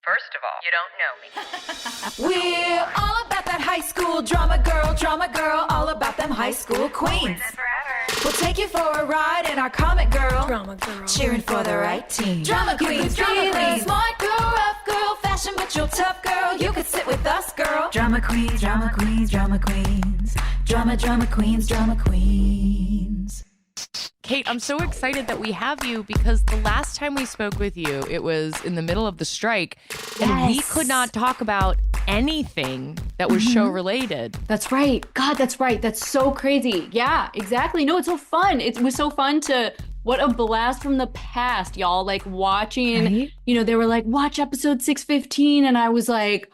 First of all, you don't know me. We're all about that high school drama girl, all about them high school queens. We'll take you for a ride in our comic girl, drama girl, cheering for the right team. Drama queens, smart girl, rough girl, fashion but you're tough girl. You could sit with us, girl. Drama queens, drama queens, drama queens, drama queens, drama queens. Kate, I'm so excited that we have you because the last time we spoke with you, it was in the middle of the strike, and we could not talk about anything that was show related. That's right. God, that's right. That's so crazy. Yeah, exactly. No, it's so fun. It was so fun to, what a blast from the past, y'all. Like watching, you know, they were like, watch episode 615. And I was like,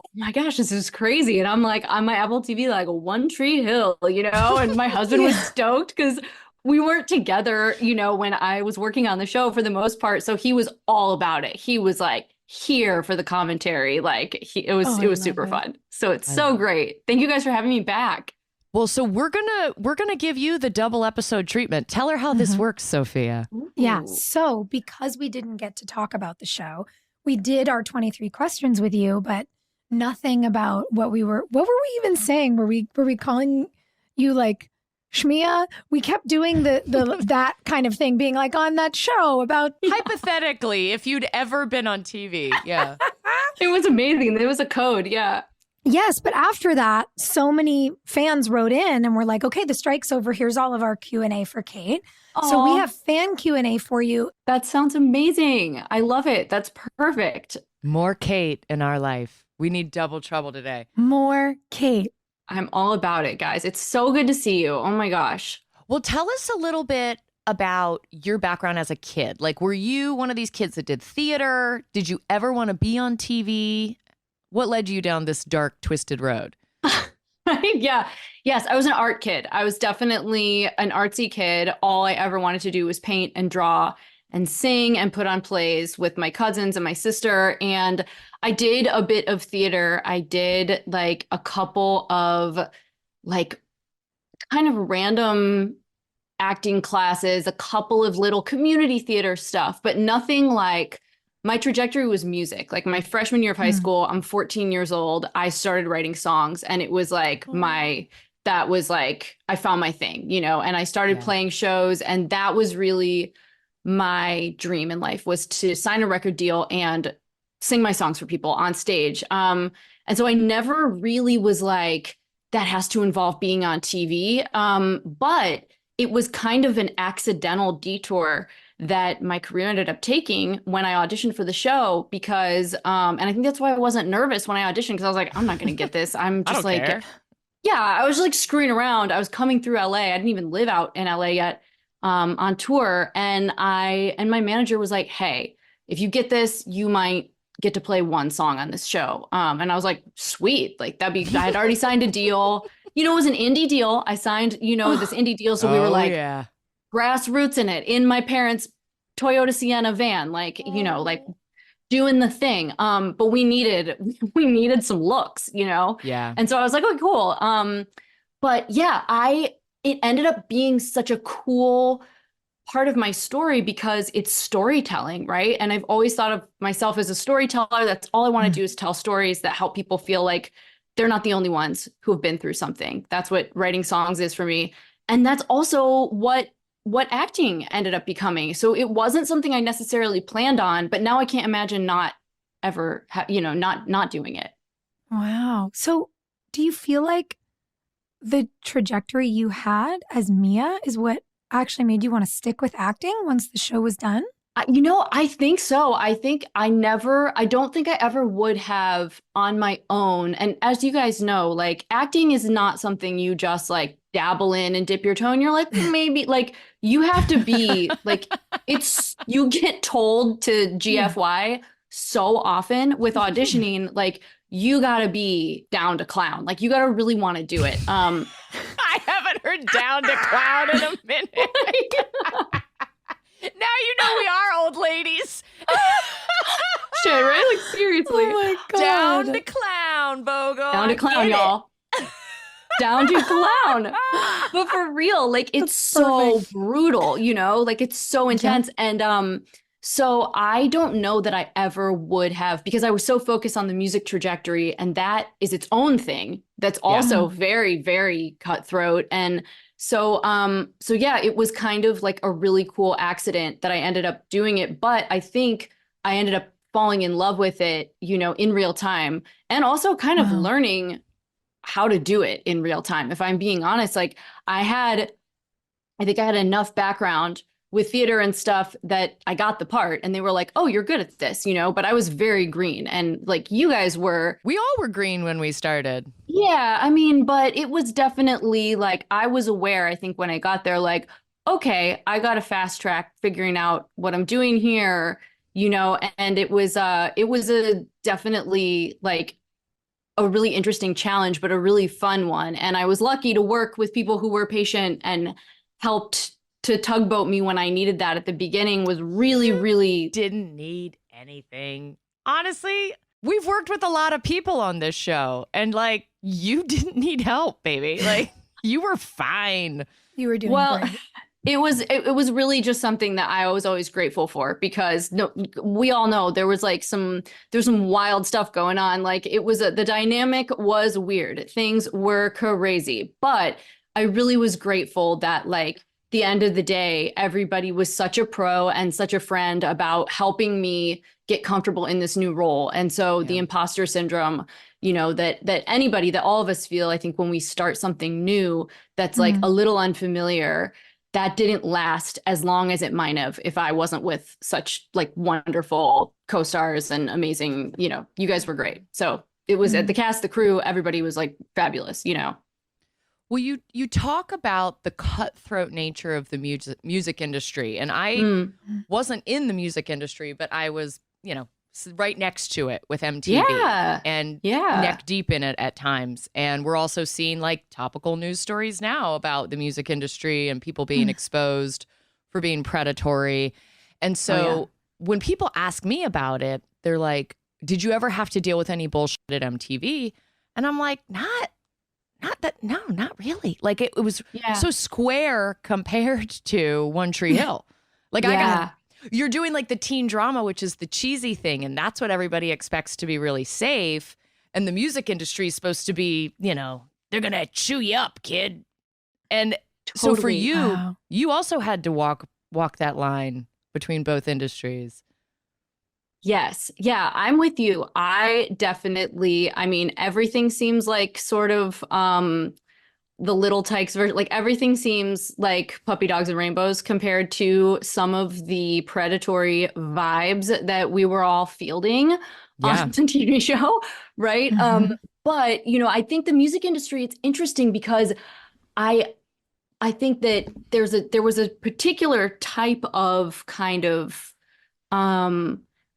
oh my gosh, this is crazy. And I'm like on my Apple TV, like One Tree Hill, you know, and my husband was stoked because we weren't together, you know, when I was working on the show for the most part. So he was all about it. He was like here for the commentary. Like it was super fun. So it's so great. Thank you guys for having me back. Well, so we're gonna give you the double episode treatment. Tell her how this works, Sophia. Yeah. So because we didn't get to talk about the show, we did our 23 questions with you, but nothing about what were we even saying? Were we calling you like Shmia? We kept doing the that kind of thing, being like on that show about hypothetically, if you'd ever been on TV. Yeah. It was amazing. There was a code. Yeah. Yes. But after that, so many fans wrote in and were like, okay, the strike's over. Here's all of our Q&A for Kate. Aww. So we have fan Q&A for you. That sounds amazing. I love it. That's perfect. More Kate in our life. We need double trouble today. More Kate. I'm all about it, guys. It's so good to see you. Oh my gosh. Well, tell us a little bit about your background as a kid. Like, were you one of these kids that did theater? Did you ever want to be on TV? What led you down this dark, twisted road? Yeah. Yes, I was an art kid. I was definitely an artsy kid. All I ever wanted to do was paint and draw and sing and put on plays with my cousins and my sister. And I did a bit of theater. I did like a couple of like kind of random acting classes, a couple of little community theater stuff, but nothing like, my trajectory was music. Like my freshman year of high school, I'm 14 years old. I started writing songs and it was like that was like, I found my thing, you know, and I started playing shows, and that was really my dream in life, was to sign a record deal and sing my songs for people on stage. And so I never really was like, that has to involve being on TV. But it was kind of an accidental detour that my career ended up taking when I auditioned for the show, because, and I think that's why I wasn't nervous when I auditioned, because I was like, I'm not going to get this. I'm just like, care. Yeah, I was like screwing around. I was coming through LA. I didn't even live out in LA yet, on tour. And my manager was like, hey, if you get this, you might get to play one song on this show. And I was like, sweet, like I had already signed a deal. You know, it was an indie deal. I signed, you know, this indie deal. So we were like, grassroots in it, in my parents' Toyota Sienna van, like, you know, like doing the thing. But we needed some looks, you know? Yeah. And so I was like, oh, cool. But yeah, it ended up being such a cool part of my story because it's storytelling, right? And I've always thought of myself as a storyteller. That's all I want to do, is tell stories that help people feel like they're not the only ones who have been through something. That's what writing songs is for me. And that's also what acting ended up becoming. So it wasn't something I necessarily planned on, but now I can't imagine not ever, not doing it. Wow. So do you feel like the trajectory you had as Mia is what actually made you want to stick with acting once the show was done? I think so. I don't think I ever would have on my own. And as you guys know, like acting is not something you just like dabble in and dip your toe and you're like, maybe, like you have to be like, you get told to GFY so often with auditioning, like you gotta be down to clown. Like you gotta really want to do it. I haven't heard down to clown in a minute. Now you know we are old ladies. Shit, right? Like seriously. Oh my God. Down to clown, Voegele. Down to clown, y'all. Down to clown. But for real, like it's so brutal, you know, like it's so intense. And So I don't know that I ever would have, because I was so focused on the music trajectory, and that is its own thing. That's also very, very cutthroat. And so, yeah, it was kind of like a really cool accident that I ended up doing it. But I think I ended up falling in love with it, you know, in real time, and also kind of learning how to do it in real time. If I'm being honest, like I think I had enough background with theater and stuff that I got the part, and they were like, oh, you're good at this, you know, but I was very green, and like you guys were. We all were green when we started. Yeah, I mean, but it was definitely like, I was aware, I think when I got there, like, okay, I got to fast track figuring out what I'm doing here, you know, and it was a definitely like a really interesting challenge, but a really fun one. And I was lucky to work with people who were patient and helped to tugboat me when I needed that at the beginning. Was really, really didn't need anything. Honestly, we've worked with a lot of people on this show, and like, you didn't need help, baby. Like, you were fine. You were doing great. It was really just something that I was always grateful for, because we all know there's some wild stuff going on. Like, it was the dynamic was weird. Things were crazy, but I really was grateful that, like, the end of the day, everybody was such a pro and such a friend about helping me get comfortable in this new role. And so the imposter syndrome, you know, that anybody, that all of us feel, I think, when we start something new that's like a little unfamiliar, that didn't last as long as it might have if I wasn't with such like wonderful co-stars and amazing, you know, you guys were great. So it was at the cast, the crew, everybody was like fabulous, you know. Well, you talk about the cutthroat nature of the music industry, and I wasn't in the music industry, but I was, you know, right next to it with MTV and neck deep in it at times. And we're also seeing like topical news stories now about the music industry and people being exposed for being predatory. And so when people ask me about it, they're like, did you ever have to deal with any bullshit at MTV? And I'm like, not really. Like, it was so square compared to One Tree Hill. Like, you're doing like the teen drama, which is the cheesy thing, and that's what everybody expects to be really safe. And the music industry is supposed to be, you know, they're gonna chew you up, kid. And so for you, you also had to walk that line between both industries. Yes. Yeah, I'm with you. I mean, everything seems like sort of the Little Tykes version. Like, everything seems like Puppy Dogs and Rainbows compared to some of the predatory vibes that we were all fielding on the TV show, right? But, you know, I think the music industry, it's interesting because I think that there was a particular type of kind of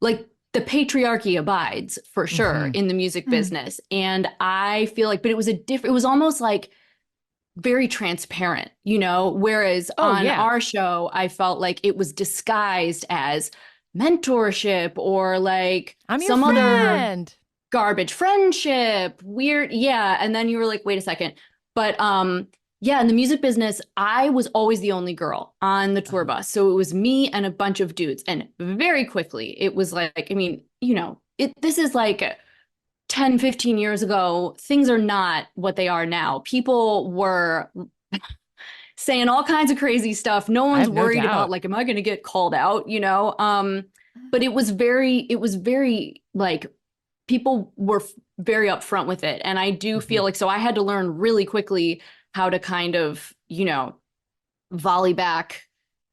like, the patriarchy abides for sure in the music business. And I feel like, but it was almost like very transparent, you know, whereas on our show, I felt like it was disguised as mentorship or like I'm some your friend. Other garbage friendship, weird. Yeah. And then you were like, wait a second. But yeah, in the music business, I was always the only girl on the tour bus. So it was me and a bunch of dudes. And very quickly, it was like, I mean, you know, this is like 10, 15 years ago. Things are not what they are now. People were saying all kinds of crazy stuff. No one's worried about like, am I going to get called out, you know? But it was very like, people were very upfront with it. And I do feel like, so I had to learn really quickly how to kind of, you know, volley back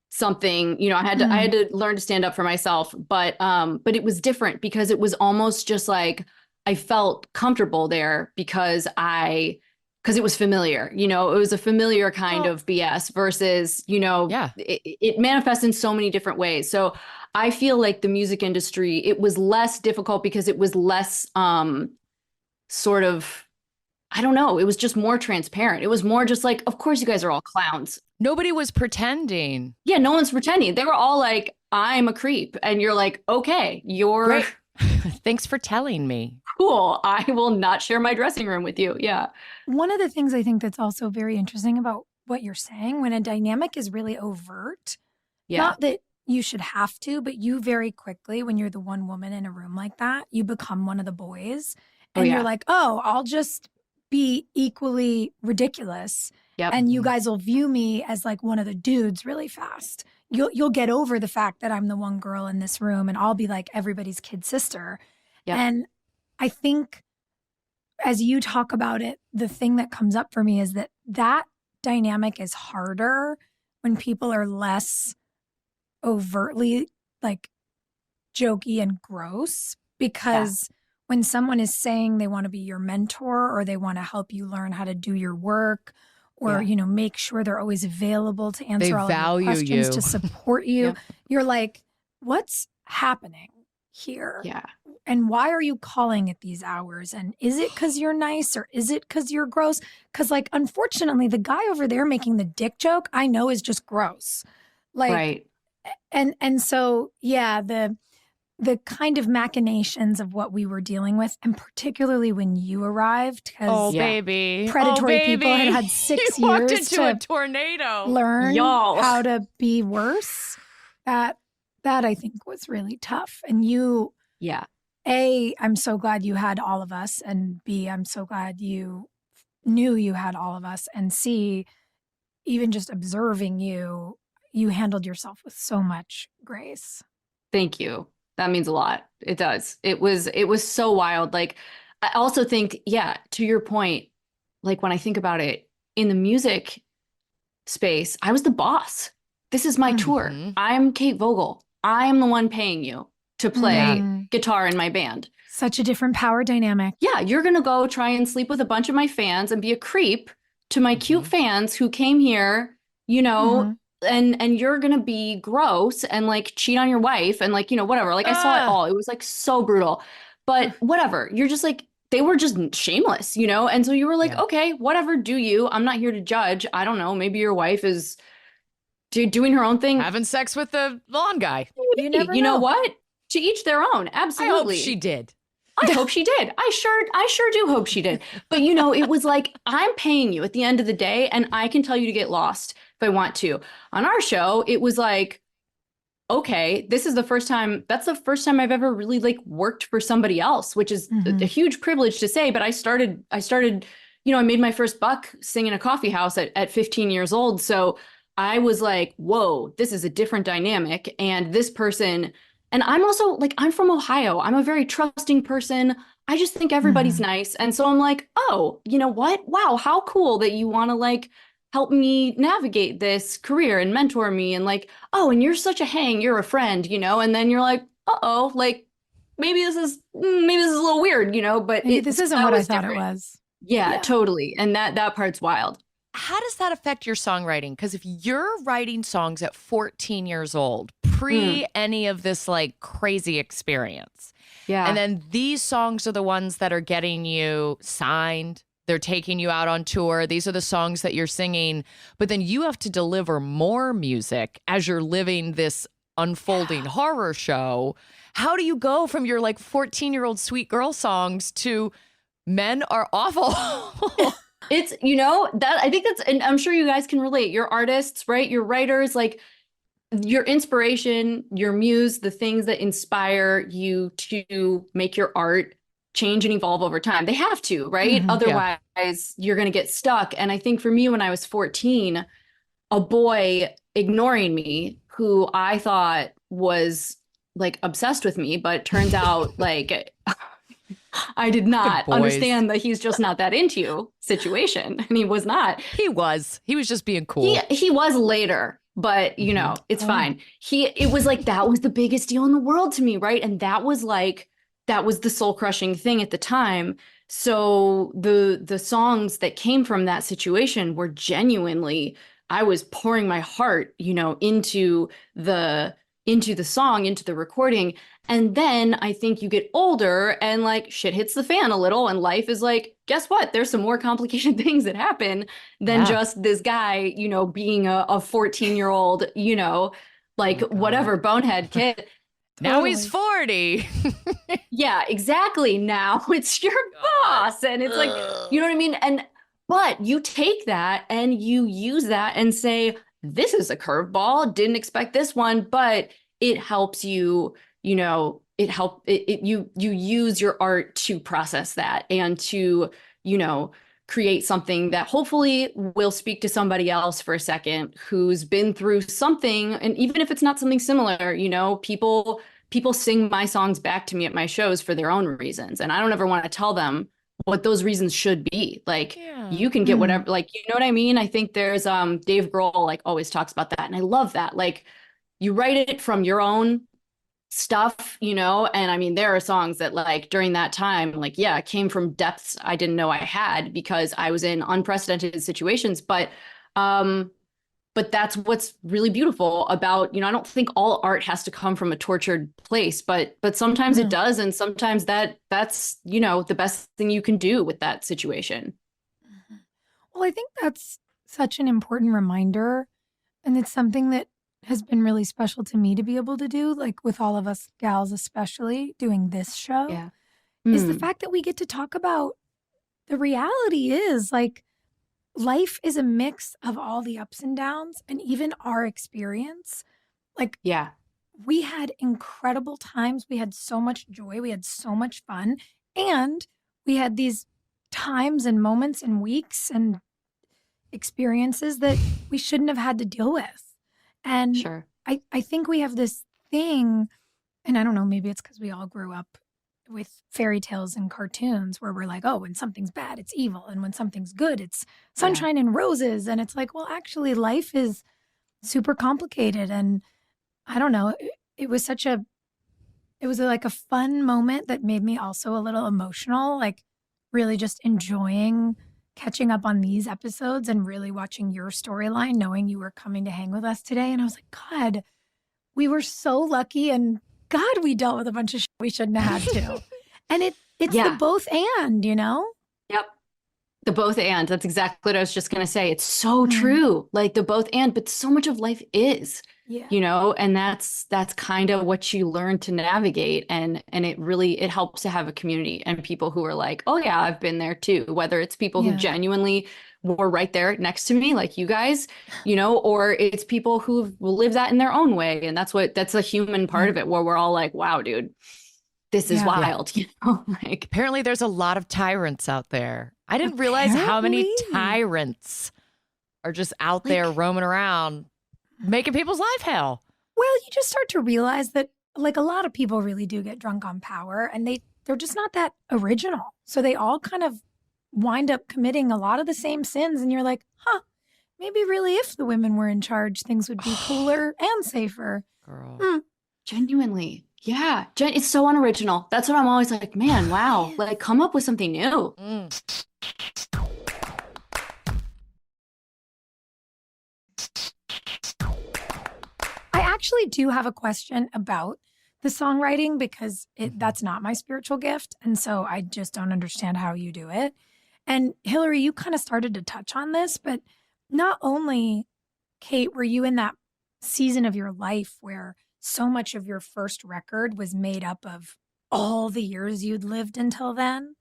something, you know, I had to learn to stand up for myself, but it was different because it was almost just like, I felt comfortable there because it was familiar, you know, it was a familiar kind of BS versus, you know, it manifests in so many different ways. So I feel like the music industry, it was less difficult because it was less sort of, I don't know. It was just more transparent. It was more just like, of course you guys are all clowns. Nobody was pretending. Yeah, no one's pretending. They were all like, I'm a creep. And you're like, okay, you're... Great. Thanks for telling me. Cool. I will not share my dressing room with you. Yeah. One of the things I think that's also very interesting about what you're saying, when a dynamic is really overt, not that you should have to, but you very quickly, when you're the one woman in a room like that, you become one of the boys. And you're like, oh, I'll just be equally ridiculous. Yep. And you guys will view me as like one of the dudes really fast. You'll get over the fact that I'm the one girl in this room and I'll be like everybody's kid sister. Yep. And I think as you talk about it, the thing that comes up for me is that dynamic is harder when people are less overtly like jokey and gross, because when someone is saying they want to be your mentor or they want to help you learn how to do your work or, make sure they're always available to answer all of your questions, to support you, you're like, what's happening here? Yeah. And why are you calling at these hours? And is it because you're nice or is it because you're gross? Because like, unfortunately, the guy over there making the dick joke, I know is just gross. Like, right. And so, yeah, the kind of machinations of what we were dealing with, and particularly when you arrived, because baby, predatory people had 6 you walked years into to a tornado. learn how to be worse. That I think was really tough. And you, A, I'm so glad you had all of us, and B, I'm so glad you knew you had all of us, and C, even just observing you handled yourself with so much grace. Thank you. That means a lot. It does. It was so wild. Like, I also think, to your point, like when I think about it in the music space, I was the boss. This is my tour. I'm Kate Voegele. I'm the one paying you to play guitar in my band. Such a different power dynamic. Yeah. You're going to go try and sleep with a bunch of my fans and be a creep to my cute fans who came here, and you're going to be gross and like cheat on your wife and like, whatever. Like I saw it all. It was like so brutal, but whatever. You're just like, they were just shameless, And so you were like, okay, whatever, do you? I'm not here to judge. I don't know. Maybe your wife is doing her own thing. Having sex with the lawn guy. You never know. You know what? To each their own. Absolutely. I hope she did. I hope she did. I sure do hope she did. But it was like, I'm paying you at the end of the day, and I can tell you to get lost if I want to. On our show, it was like, okay, this is the first time. That's the first time I've ever really like worked for somebody else, which is a huge privilege to say. But I started, I made my first buck singing a coffee house at 15 years old. So I was like, whoa, this is a different dynamic. And this person, and I'm also like, I'm from Ohio. I'm a very trusting person. I just think everybody's nice. And so I'm like, oh, you know what? Wow, how cool that you want to like help me navigate this career and mentor me. And like, oh, and you're such a hang, you're a friend, and then you're like, uh-oh, like maybe this is a little weird, but this isn't what I thought it was. Yeah, totally. And that part's wild. How does that affect your songwriting? Because if you're writing songs at 14 years old, pre any of this like crazy experience, and then these songs are the ones that are getting you signed, they're taking you out on tour, these are the songs that you're singing, but then you have to deliver more music as you're living this unfolding horror show. How do you go from your like 14-year-old sweet girl songs to men are awful? It's, that I think that's, and I'm sure you guys can relate. You're artists, right? You're writers, like your inspiration, your muse, the things that inspire you to make your art change and evolve over time. They have to, right? Otherwise, you're going to get stuck. And I think for me, when I was 14, a boy ignoring me who I thought was like obsessed with me, but turns out like I did not understand that he's just not that into you situation. And he was not. He was just being cool. He was later, but it's fine. It was like, that was the biggest deal in the world to me. Right. And that was the soul crushing thing at the time. So the songs that came from that situation were genuinely, I was pouring my heart, into the song, into the recording. And then I think you get older and like shit hits the fan a little, and life is like, guess what? There's some more complicated things that happen than just this guy, being a 14-year-old, like whatever bonehead kid. Now he's 40. Yeah, exactly. Now it's your boss. And it's like, you know what I mean? But you take that and you use that and say, this is a curveball, didn't expect this one, but it helps you, you use your art to process that and to, create something that hopefully will speak to somebody else for a second who's been through something. And even if it's not something similar, people sing my songs back to me at my shows for their own reasons. And I don't ever want to tell them what those reasons should be. Like, you can get whatever, like, you know what I mean? I think there's Dave Grohl like always talks about that. And I love that. Like, you write it from your own stuff, and I mean, there are songs that like during that time, like, yeah, came from depths I didn't know I had because I was in unprecedented situations. But that's what's really beautiful about, I don't think all art has to come from a tortured place, but sometimes it does. And sometimes that's, the best thing you can do with that situation. Well, I think that's such an important reminder. And it's something that has been really special to me to be able to do, like with all of us gals, especially doing this show, is the fact that we get to talk about the reality is like life is a mix of all the ups and downs and even our experience. Like, we had incredible times. We had so much joy. We had so much fun. And we had these times and moments and weeks and experiences that we shouldn't have had to deal with. And I think we have this thing, and I don't know, maybe it's because we all grew up with fairy tales and cartoons where we're like, oh, when something's bad, it's evil. And when something's good, it's sunshine and roses. And it's like, well, actually, life is super complicated. And I don't know, it was like a fun moment that made me also a little emotional, like really just enjoying catching up on these episodes and really watching your storyline, knowing you were coming to hang with us today. And I was like, God, we were so lucky. And God, we dealt with a bunch of shit we shouldn't have had to. And it's the both and, Yep. The both and. That's exactly what I was just going to say. It's so true. Like the both and, but so much of life is, and that's kind of what you learn to navigate. And it helps to have a community and people who are like, oh yeah, I've been there too. Whether it's people who genuinely were right there next to me, like you guys, or it's people who live that in their own way. And that's a human part of it where we're all like, wow, dude, this is wild. Like apparently there's a lot of tyrants out there. I didn't realize how many tyrants are just out there roaming around making people's life hell. Well, you just start to realize that like a lot of people really do get drunk on power and they're just not that original. So they all kind of wind up committing a lot of the same sins. And you're like, maybe really if the women were in charge, things would be cooler and safer. Girl. Genuinely. Yeah. It's so unoriginal. That's what I'm always like, man, wow. Like come up with something new. I actually do have a question about the songwriting because that's not my spiritual gift. And so I just don't understand how you do it. And Hilarie, you kind of started to touch on this, but not only, Kate, were you in that season of your life where so much of your first record was made up of all the years you'd lived until then,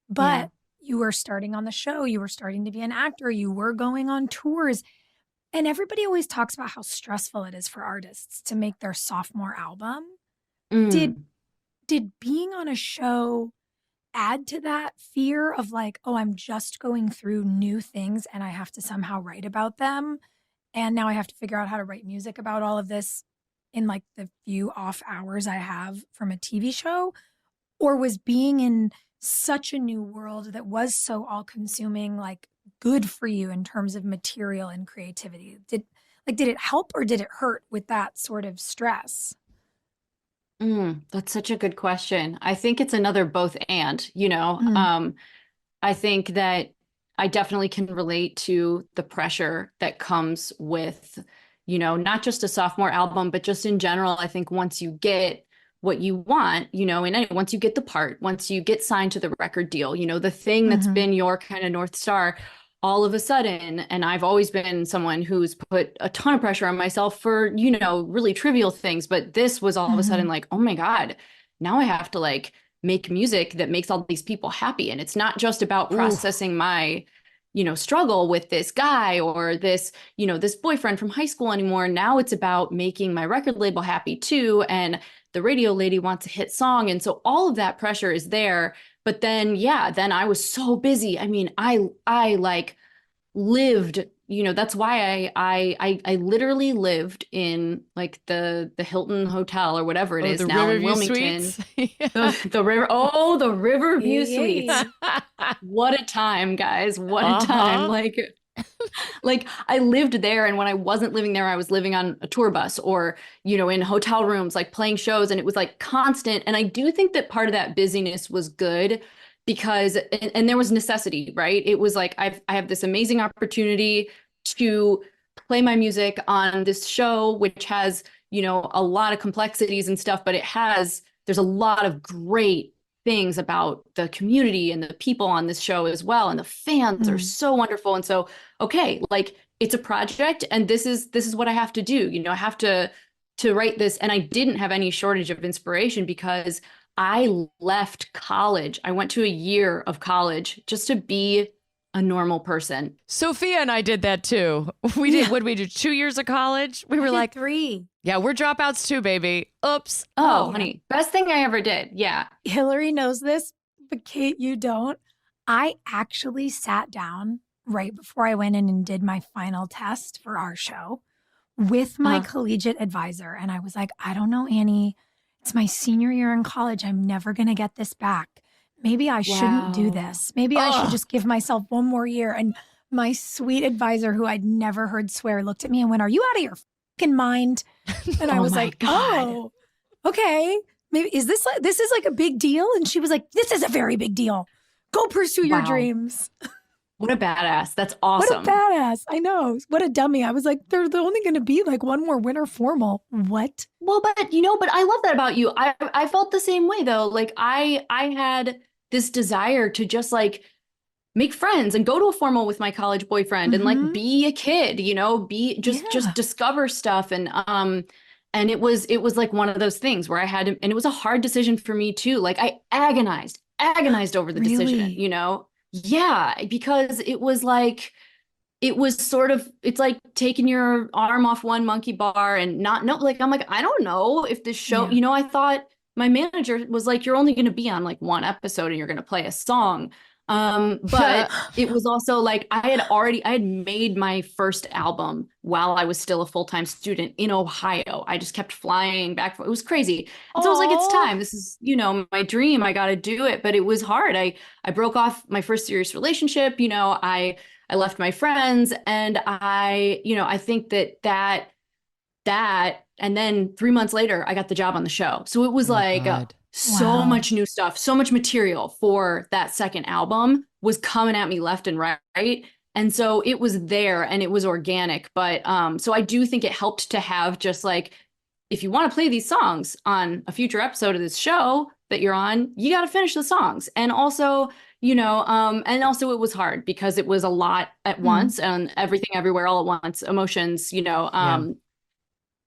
but you were starting on the show, you were starting to be an actor, you were going on tours. And everybody always talks about how stressful it is for artists to make their sophomore album. Did being on a show add to that fear of like, oh, I'm just going through new things and I have to somehow write about them. And now I have to figure out how to write music about all of this in like the few off hours I have from a TV show? Or was being in such a new world that was so all consuming, like good for you in terms of material and creativity? Did it help or did it hurt with that sort of stress? That's such a good question. I think it's another both and, I think that I definitely can relate to the pressure that comes with, not just a sophomore album, but just in general. I think once you get what you want, and once you get the part, once you get signed to the record deal, the thing that's been your kind of North Star, all of a sudden, and I've always been someone who's put a ton of pressure on myself for, really trivial things. But this was all of a sudden like, oh my God, now I have to like make music that makes all these people happy. And it's not just about processing my, struggle with this guy or this, this boyfriend from high school anymore. Now it's about making my record label happy too. And the radio lady wants a hit song. And so all of that pressure is there. But then, then I was so busy. I mean, I like lived, that's why I literally lived in like the Hilton Hotel or whatever it is now in Wilmington. The Riverview Suites. What a time, guys. What a time. Like I lived there, and when I wasn't living there, I was living on a tour bus or, in hotel rooms, like playing shows, and it was like constant. And I do think that part of that busyness was good because, and there was necessity, right? It was like, I have this amazing opportunity to play my music on this show, which has, a lot of complexities and stuff, but there's a lot of great things about the community and the people on this show as well. And the fans are so wonderful. And so, okay, like it's a project and this is what I have to do. I have to write this. And I didn't have any shortage of inspiration because I left college. I went to a year of college just to be a normal person. Sophia and I did that too. We did, what did we do? 2 years of college? We were like 3. Yeah, we're dropouts too, baby. Oops. Oh, honey, best thing I ever did. Yeah. Hilarie knows this, but Kate, you don't. I actually sat down right before I went in and did my final test for our show with my collegiate advisor. And I was like, I don't know, Annie. It's my senior year in college. I'm never going to get this back. Maybe I shouldn't do this. Maybe I should just give myself one more year. And my sweet advisor, who I'd never heard swear, looked at me and went, "Are you out of your fucking mind?" And I was like, God. "Oh, okay. Maybe is this like a big deal?" And she was like, "This is a very big deal. Go pursue your dreams." What a badass. That's awesome. What a badass. I know. What a dummy. I was like, there's only going to be like one more winter formal. What? Well, but I love that about you. I felt the same way though. Like I had this desire to just like make friends and go to a formal with my college boyfriend and like be a kid, just discover stuff. And it was like one of those things where I had to, and it was a hard decision for me too. Like I agonized over the decision, Yeah, because it was sort of, it's like taking your arm off one monkey bar and not know, like, I'm like, I don't know if this show, I thought my manager was like, you're only going to be on like one episode and you're going to play a song. But it was also like, I had made my first album while I was still a full-time student in Ohio. I just kept flying back. It was crazy. And so I was like, it's time. This is, my dream. I got to do it. But it was hard. I broke off my first serious relationship. I left my friends, and I think that, and then 3 months later, I got the job on the show. So it was so much new stuff, so much material for that second album was coming at me left and right. And so it was there and it was organic. But so I do think it helped to have just like, if you want to play these songs on a future episode of this show that you're on, you got to finish the songs. And also, and also it was hard because it was a lot at once and everything everywhere all at once, emotions,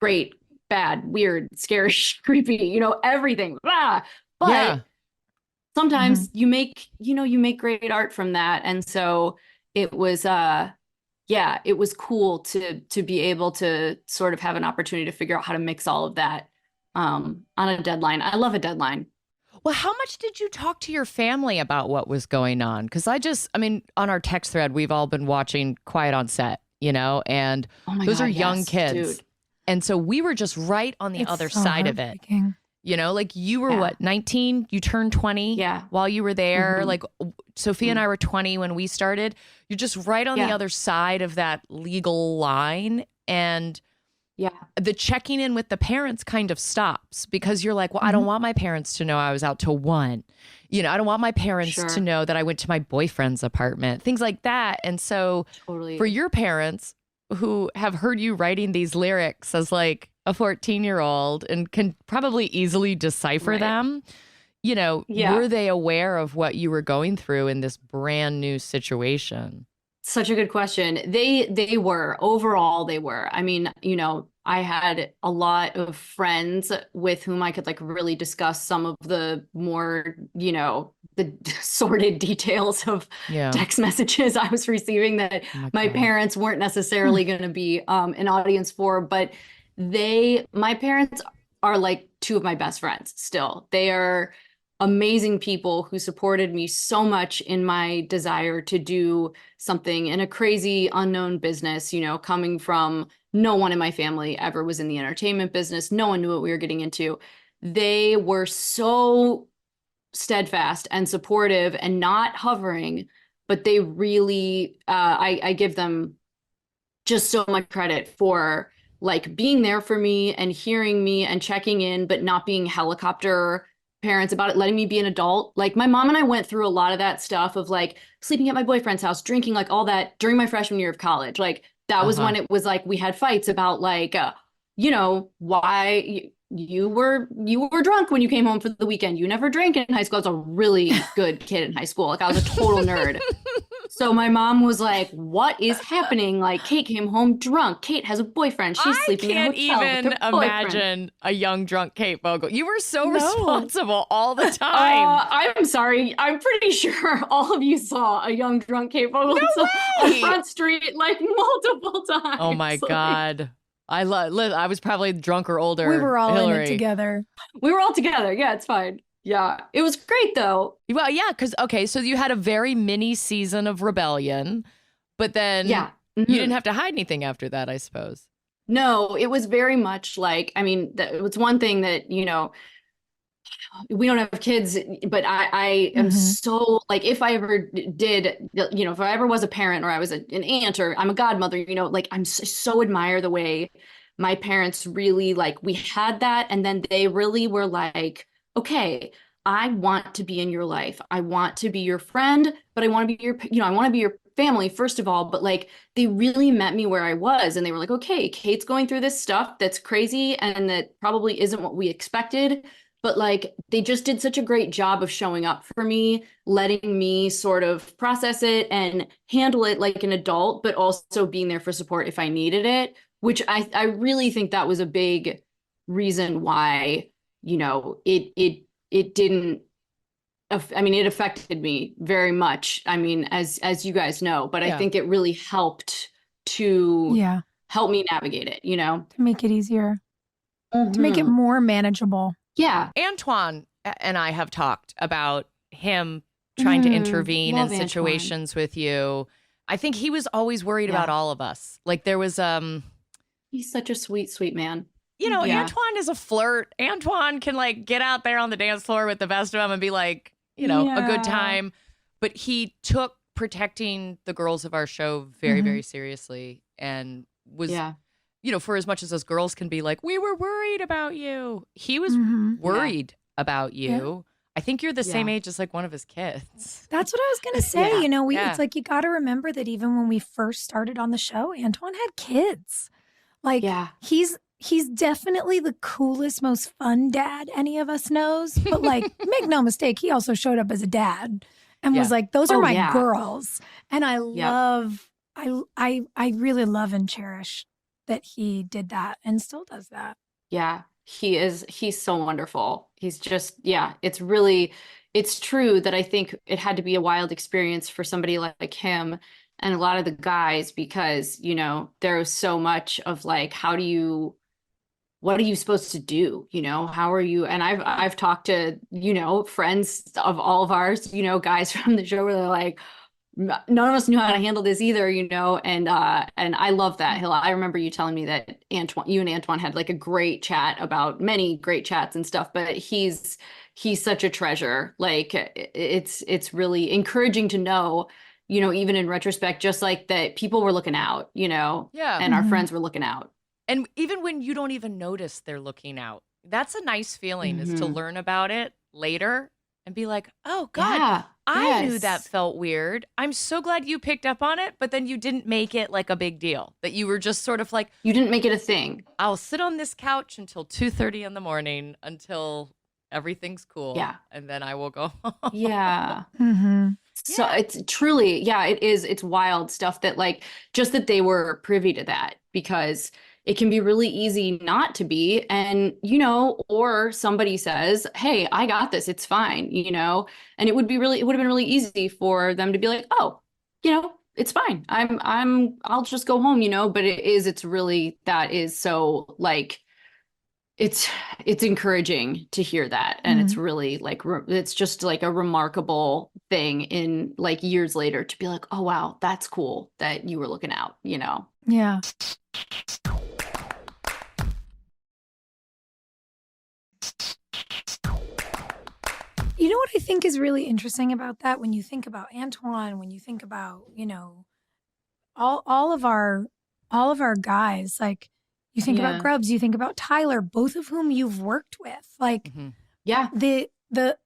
great, bad, weird, scary, creepy, everything. But sometimes you make great art from that. And so it was, it was cool to be able to sort of have an opportunity to figure out how to mix all of that on a deadline. I love a deadline. Well, how much did you talk to your family about what was going on? Because on our text thread, we've all been watching Quiet on Set, and those are young kids. Dude. And so we were just right on the other side of it. Like you were 19, you turned 20 while you were there. Like Sophia and I were 20 when we started. You're just right on the other side of that legal line. And the checking in with the parents kind of stops because you're like, well, I don't want my parents to know I was out till 1. I don't want my parents to know that I went to my boyfriend's apartment, things like that. And so for your parents who have heard you writing these lyrics as like a 14-year-old and can probably easily decipher them, were they aware of what you were going through in this brand new situation? Such a good question. They were. Overall, they were. I mean, I had a lot of friends with whom I could like really discuss some of the more, the the sordid details of text messages I was receiving that my parents weren't necessarily going to be an audience for. But my parents are like two of my best friends still. They are amazing people who supported me so much in my desire to do something in a crazy unknown business, you know, coming from no one in my family ever was in the entertainment business. No one knew what we were getting into. They were so steadfast and supportive and not hovering, but they really, I give them just so much credit for like being there for me and hearing me and checking in, but not being helicopter parents about it, letting me be an adult. Like my mom and I went through a lot of that stuff of like sleeping at my boyfriend's house, drinking, like all that during my freshman year of college. Like that was when it was like, we had fights about like, you know, why you were drunk when you came home for the weekend. You never drank in high school. I was a really good kid in high school. Like I was a total nerd. So my mom was like, what is happening? Like Kate came home drunk. Kate has a boyfriend. She's sleeping in a hotel with her boyfriend. I can't even imagine a young drunk Kate Voegele. You were so responsible all the time. I'm sorry. I'm pretty sure all of you saw a young drunk Kate Voegele on Front Street like multiple times. Oh my God. I was probably drunk or older. We were all Hilarie. in it together. We were all together. Yeah, it's fine. Yeah, it was great though. Well, yeah, because, okay, so you had a very mini season of rebellion, but then you didn't have to hide anything after that, I suppose. No, it was very much like, I mean, it's one thing that, you know, we don't have kids, but I am so like, if I ever did, you know, if I ever was a parent or I was an aunt or I'm a godmother, you know, like I'm so admire the way my parents really like, we had that. And then they really were like, okay, I want to be in your life. I want to be your friend, but I want to be your, you know, I want to be your family, first of all. But like, they really met me where I was and they were like, okay, Kate's going through this stuff that's crazy and that probably isn't what we expected. But like, they just did such a great job of showing up for me, letting me sort of process it and handle it like an adult, but also being there for support if I needed it, which I really think that was a big reason why, you know, it didn't, I mean, it affected me very much. I mean, as you guys know, but I think it really helped to help me navigate it, you know? To make it easier, to make it more manageable. Yeah. Antoine and I have talked about him trying to intervene in Antoine. situations with you. I think he was always worried about all of us. Like there was he's such a sweet, sweet man. You know, Antoine is a flirt. Antoine can like get out there on the dance floor with the best of them and be like, you know, a good time. But he took protecting the girls of our show very, very seriously and was, you know, for as much as those girls can be like, we were worried about you. He was worried about you. Yeah. I think you're the same age as like one of his kids. That's what I was going to say. You know, it's like, you got to remember that even when we first started on the show, Antoine had kids. Like he's definitely the coolest, most fun dad any of us knows. But like, make no mistake, he also showed up as a dad and was like, those are my girls. And I love, I really love and cherish that he did that and still does that. Yeah, he's so wonderful. He's just, it's true that I think it had to be a wild experience for somebody like him and a lot of the guys, because, you know, there's so much of like, what are you supposed to do? You know, how are you? And I've talked to, you know, friends of all of ours, you know, guys from the show where they're like, none of us knew how to handle this either, you know, and I love that. I remember you telling me that you and Antoine had like a great chat about many great chats and stuff, but he's such a treasure. Like it's really encouraging to know, you know, even in retrospect, just like that people were looking out, you know, and our friends were looking out. And even when you don't even notice they're looking out, that's a nice feeling is to learn about it later and be like, oh God, I knew that felt weird. I'm so glad you picked up on it, but then you didn't make it like a big deal. That you were just sort of like, you didn't make it a thing. I'll sit on this couch until 2:30 in the morning until everything's cool. Yeah. And then I will go home. Yeah. So it's truly, it is. It's wild stuff that like, just that they were privy to that because, it can be really easy not to be. And, you know, or somebody says, hey, I got this, it's fine, you know, and it would have been really easy for them to be like, oh, you know, it's fine. I'll just go home, you know, but it's really, that is so like, it's encouraging to hear that. And it's really like, it's just like a remarkable thing in like years later to be like, oh, wow, that's cool that you were looking out, you know? Yeah. You know what I think is really interesting about that? When you think about Antoine, when you think about, you know, all of our guys, like you think about Grubbs, you think about Tyler, both of whom you've worked with. Like the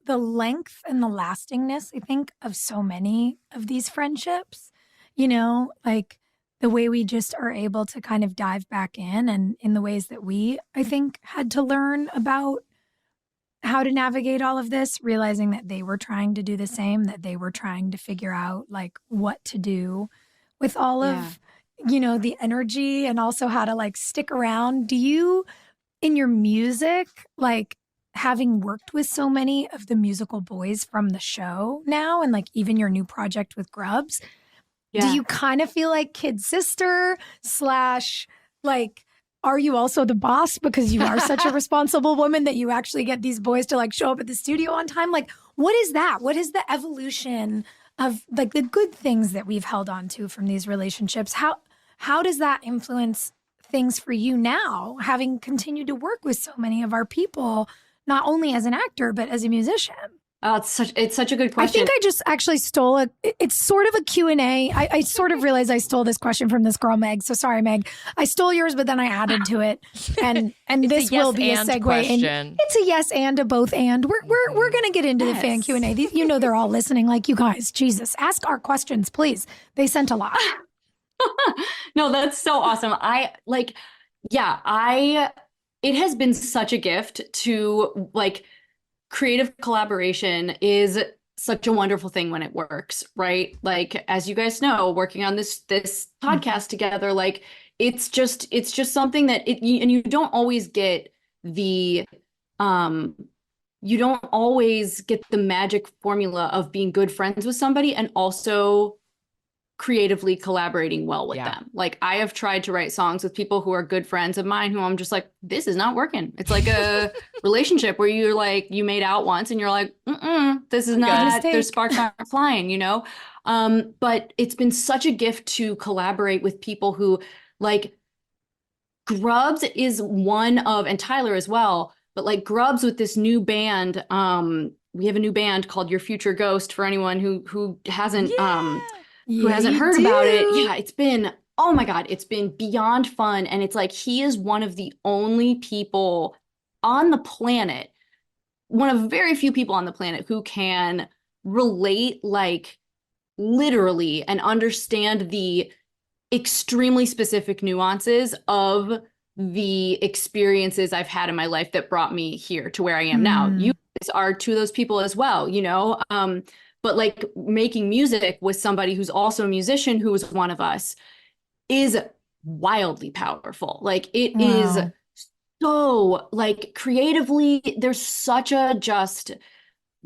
length and the lastingness, I think, of so many of these friendships, you know, like the way we just are able to kind of dive back in, and in the ways that we, I think, had to learn about how to navigate all of this, realizing that they were trying to do the same, that they were trying to figure out like what to do with all of, you know, the energy, and also how to like stick around. Do you, in your music, like having worked with so many of the musical boys from the show now, and like even your new project with Grubbs, do you kind of feel like kid sister / like, are you also the boss because you are such a responsible woman that you actually get these boys to like show up at the studio on time? Like, what is that? What is the evolution of like the good things that we've held on to from these relationships? How does that influence things for you now, having continued to work with so many of our people, not only as an actor, but as a musician? Oh, it's such a good question. I think I just actually stole it's sort of a Q&A. I sort of realized I stole this question from this girl, Meg. So sorry, Meg. I stole yours, but then I added to it. And this will be a segue. And it's a yes and a both and. We're going to get into the fan Q&A. You know, they're all listening like, you guys, Jesus, ask our questions, please. They sent a lot. No, that's so awesome. It has been such a gift to like, creative collaboration is such a wonderful thing when it works, right? Like, as you guys know, working on this podcast together, like it's just something that and you don't always get the magic formula of being good friends with somebody and also creatively collaborating well with them. Like, I have tried to write songs with people who are good friends of mine who I'm just like, this is not working. It's like a relationship where you're like, you made out once and you're like, this is not, their sparks aren't flying, you know? But it's been such a gift to collaborate with people who, like, Grubbs is one of, and Tyler as well, but like Grubbs with this new band, we have a new band called Your Future Ghost for anyone who hasn't heard about it. Yeah, it's been, oh my God, it's been beyond fun. And it's like, he is one of the only people on the planet, one of very few people on the planet who can relate, like, literally, and understand the extremely specific nuances of the experiences I've had in my life that brought me here to where I am now. You guys are two of those people as well, you know? But like, making music with somebody who's also a musician who is one of us is wildly powerful. Like, it is so, like, creatively, there's such a just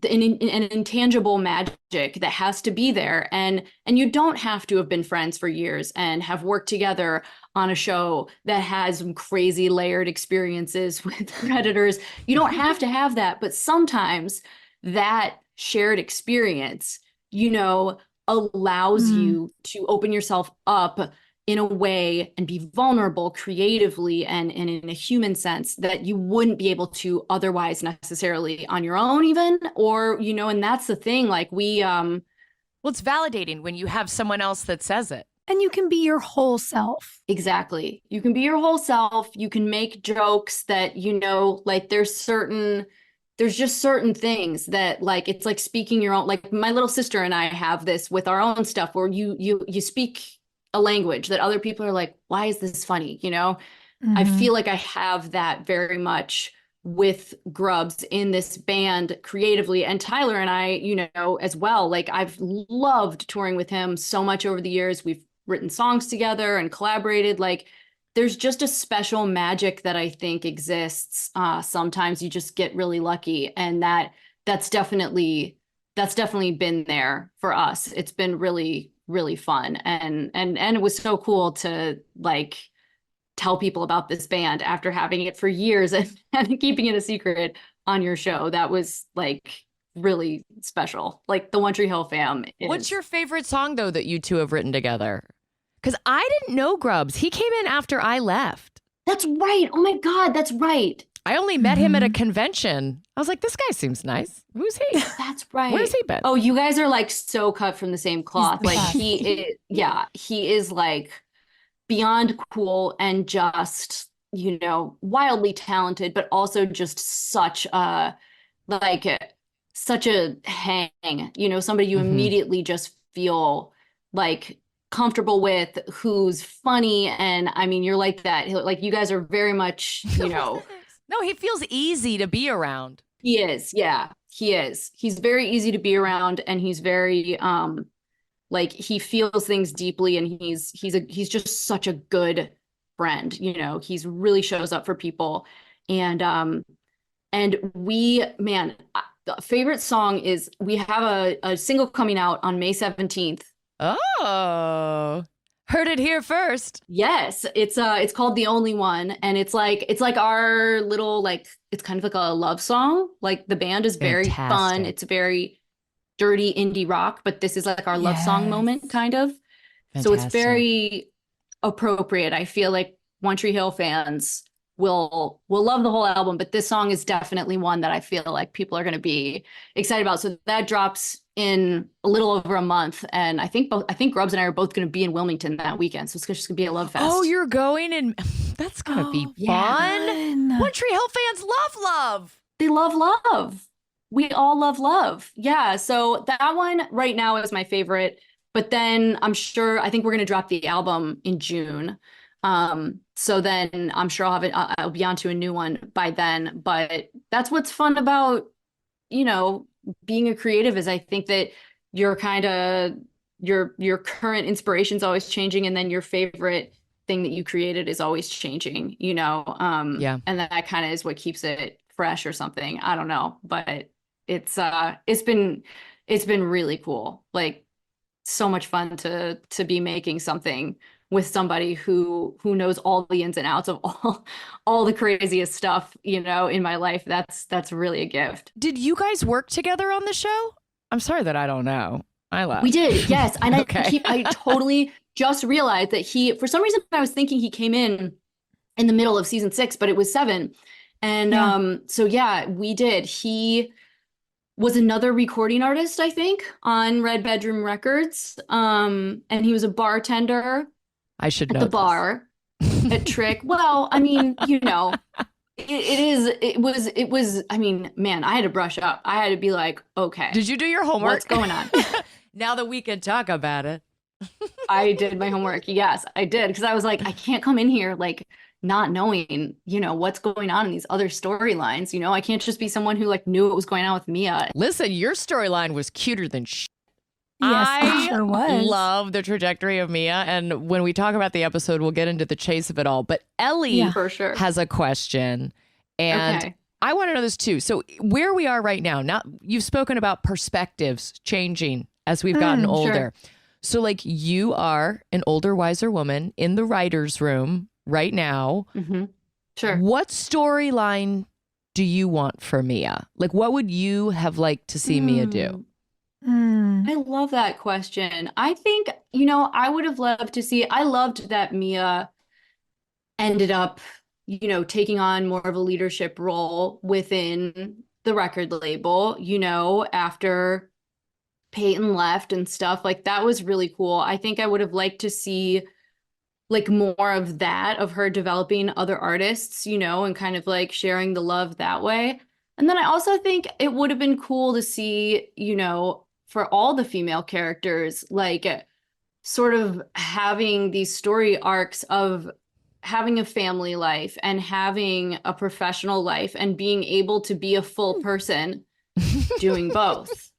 an intangible magic that has to be there. And you don't have to have been friends for years and have worked together on a show that has some crazy layered experiences with predators. You don't have to have that, but sometimes that shared experience, you know, allows you to open yourself up in a way and be vulnerable creatively and in a human sense that you wouldn't be able to otherwise necessarily on your own even, or, you know, and that's the thing, like well, it's validating when you have someone else that says it. And you can be your whole self. Exactly. You can be your whole self. You can make jokes that, you know, like there's just certain things that, like, it's like speaking your own, like my little sister and I have this with our own stuff where you speak a language that other people are like, why is this funny? You know, I feel like I have that very much with Grubbs in this band creatively, and Tyler and I, you know, as well. Like, I've loved touring with him so much over the years. We've written songs together and collaborated. Like, there's just a special magic that I think exists. Sometimes you just get really lucky, and that's definitely been there for us. It's been really, really fun, and it was so cool to like tell people about this band after having it for years and keeping it a secret on your show. That was like really special. Like the One Tree Hill fam. What's your favorite song though that you two have written together? Because I didn't know Grubbs. He came in after I left. That's right. Oh my God, that's right. I only met him at a convention. I was like, this guy seems nice. Who's he? That's right. Where's he been? Oh, you guys are like so cut from the same cloth. Like he is like beyond cool and just, wildly talented, but also just such a hang, somebody you immediately just feel like comfortable with, who's funny. And I mean, you're like that. Like you guys are very much, No, he feels easy to be around. He is. Yeah, he is. He's very easy to be around, and he's very, like he feels things deeply, and he's just such a good friend. He's really shows up for people, and the favorite song is, we have a single coming out on May 17th. Oh, heard it here first. Yes, it's called The Only One, and it's like our little, like, it's kind of like a love song. Like the band is very fun. It's very dirty indie rock, but this is like our love song moment, kind of. Fantastic. So it's very appropriate. I feel like One Tree Hill fans will love the whole album, but this song is definitely one that I feel like people are going to be excited about. So that drops in a little over a month, and I think Grubbs and I are both going to be in Wilmington that weekend. So it's just going to be a love fest. Oh, you're going, and that's going to be fun. One Tree Hill fans love. They love love. We all love love. Yeah. So that one right now is my favorite. But then I think we're going to drop the album in June. So then I'm sure I'll be onto a new one by then. But that's what's fun about, being a creative, is I think that your current inspiration is always changing. And then your favorite thing that you created is always changing, and that kind of is what keeps it fresh or something. I don't know, but it's been really cool. Like so much fun to be making something with somebody who knows all the ins and outs of all the craziest stuff, in my life. That's really a gift. Did you guys work together on the show? I'm sorry that I don't know. I laughed. We did, yes. And okay. I totally just realized that for some reason, I was thinking he came in the middle of season 6, but it was 7. And so yeah, we did. He was another recording artist, I think, on Red Bedroom Records. And he was a bartender. I should know at the bar at Trick. Well, I mean, it was, I mean, man, I had to brush up. I had to be like, okay. Did you do your homework? What's going on? Now that we can talk about it. I did my homework. Yes, I did. Because I was like, I can't come in here like not knowing, what's going on in these other storylines. I can't just be someone who like knew what was going on with Mia. Listen, your storyline was cuter than Yes, I sure was. love the trajectory of Mia. And when we talk about the episode, we'll get into the chase of it all. But Ellie for sure has a question. And I want to know this too. So where we are right now, you've spoken about perspectives changing as we've gotten older. Sure. So like you are an older, wiser woman in the writer's room right now. Mm-hmm. Sure. What storyline do you want for Mia? Like what would you have liked to see Mia do? I love that question. I think, I would have loved to see, I loved that Mia ended up, taking on more of a leadership role within the record label, after Peyton left and stuff. Like that was really cool. I think I would have liked to see like more of that, of her developing other artists, and kind of like sharing the love that way. And then I also think it would have been cool to see, for all the female characters, like sort of having these story arcs of having a family life and having a professional life and being able to be a full person doing both,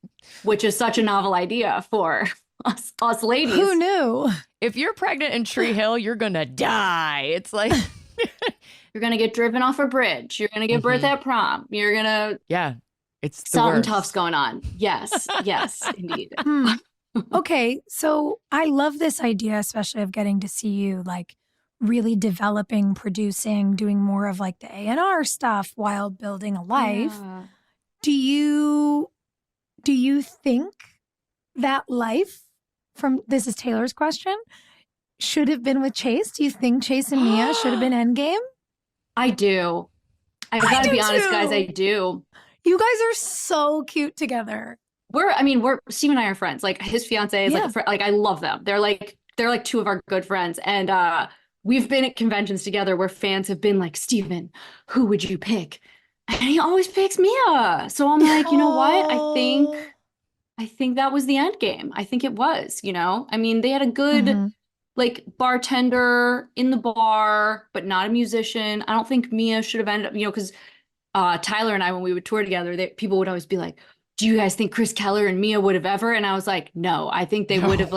which is such a novel idea for us ladies. Who knew? If you're pregnant in Tree Hill, you're going to die. It's like... You're going to get driven off a bridge. You're going to get birth at prom. You're going to... Yeah, it's the something worst. tough's going on. Yes, yes, indeed. Okay, so I love this idea, especially of getting to see you like really developing, producing, doing more of like the A&R stuff while building a life. Yeah. Do you think that life from this is Taylor's question should have been with Chase? Do you think Chase and Mia should have been endgame? I do. I've got to be honest, guys. I do. You guys are so cute together. Steve and I are friends. Like his fiance is like I love them. They're like two of our good friends. And we've been at conventions together where fans have been like, Steven, who would you pick? And he always picks Mia. So I'm like, you know what? I think that was the end game. I think it was, you know? I mean, they had a good like bartender in the bar, but not a musician. I don't think Mia should have ended up, you know, because Tyler and I, when we would tour together, people would always be like, do you guys think Chris Keller and Mia would have ever? And I was like, no, I think they would have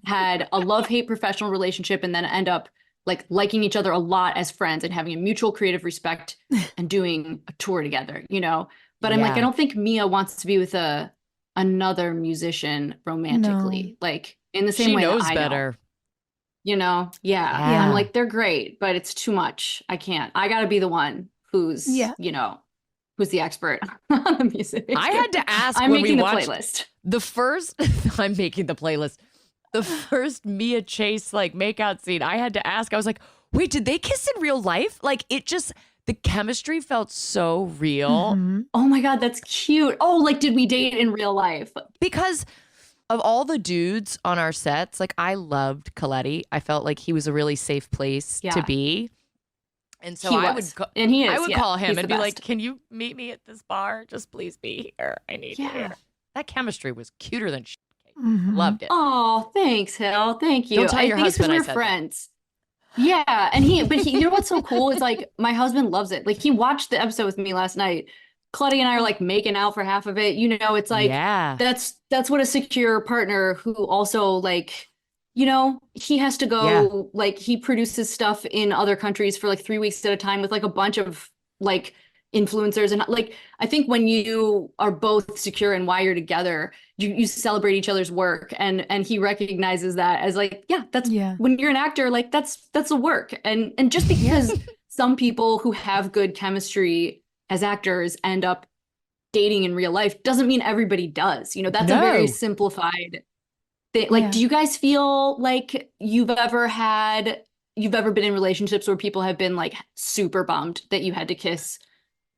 had a love-hate professional relationship and then end up like liking each other a lot as friends and having a mutual creative respect and doing a tour together, you know? But I'm like, I don't think Mia wants to be with another musician romantically, like in the same way she knows that I better. know. You know? Yeah. I'm like, they're great, but it's too much. I can't. I got to be the one who's, you know, who's the expert on the music. I had to ask I'm when making we the watched playlist. the first, I'm making the playlist. The first Mia Chase like makeout scene, I had to ask, I was like, wait, did they kiss in real life? Like the chemistry felt so real. Oh my God, that's cute. Oh, like, did we date in real life? Because of all the dudes on our sets, like I loved Coletti. I felt like he was a really safe place to be. And so I would call him and be like, can you meet me at this bar? Just please be here. I need you here. That chemistry was cuter than shit. Loved it. Oh, thanks, Hill. Thank you. Don't tell your husband I we're said friends. Yeah. And he, you know what's so cool? It's like, my husband loves it. Like he watched the episode with me last night. Claudia and I are like making out for half of it. You know, it's like, that's what a secure partner who also like, you know, he has to go, like he produces stuff in other countries for like 3 weeks at a time with like a bunch of like influencers. And like, I think when you are both secure and why you're together, you celebrate each other's work. And he recognizes that as like, when you're an actor, like that's a work. And just because some people who have good chemistry as actors end up dating in real life doesn't mean everybody does. You know, that's a very simplified thing. Like, do you guys feel like you've ever been in relationships where people have been like super bummed that you had to kiss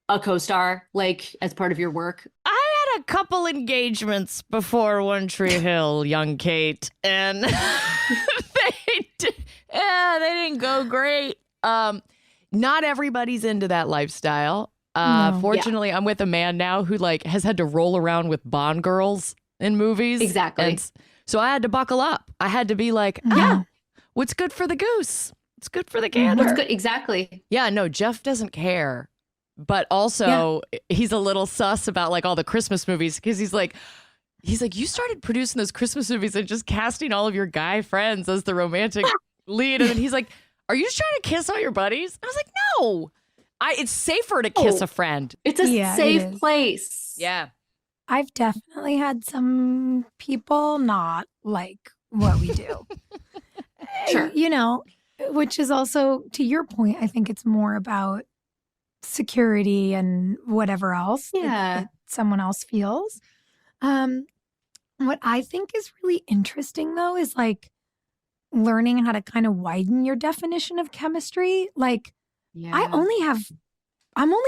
a co-star like as part of your work? I had a couple engagements before One Tree Hill, young Kate, and they didn't go great. Not everybody's into that lifestyle. Fortunately, I'm with a man now who like has had to roll around with Bond girls in movies. Exactly. And so I had to buckle up. I had to be like, what's good for the goose? It's good for the gander. What's good? Exactly. Yeah, no, Jeff doesn't care. But also he's a little sus about like all the Christmas movies because he's like, you started producing those Christmas movies and just casting all of your guy friends as the romantic lead. And then he's like, are you just trying to kiss all your buddies? I was like, no, it's safer to kiss a friend. It's a safe place. Yeah. I've definitely had some people not like what we do. Sure. You know, which is also, to your point, I think it's more about security and whatever else that someone else feels. What I think is really interesting, though, is like learning how to kind of widen your definition of chemistry. Like, I'm only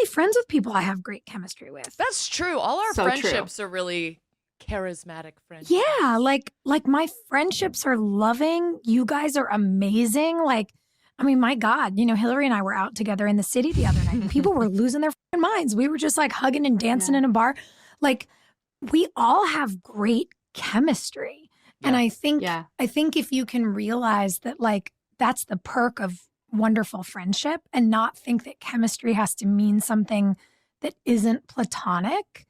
friends with people I have great chemistry with. That's true. All our friendships are really charismatic friendships. Yeah, like my friendships are loving. You guys are amazing. Like, I mean, my God, you know, Hilarie and I were out together in the city the other night and people were losing their minds. We were just like hugging and dancing in a bar. Like, we all have great chemistry. Yeah. And I think if you can realize that, like, that's the perk of wonderful friendship and not think that chemistry has to mean something that isn't platonic,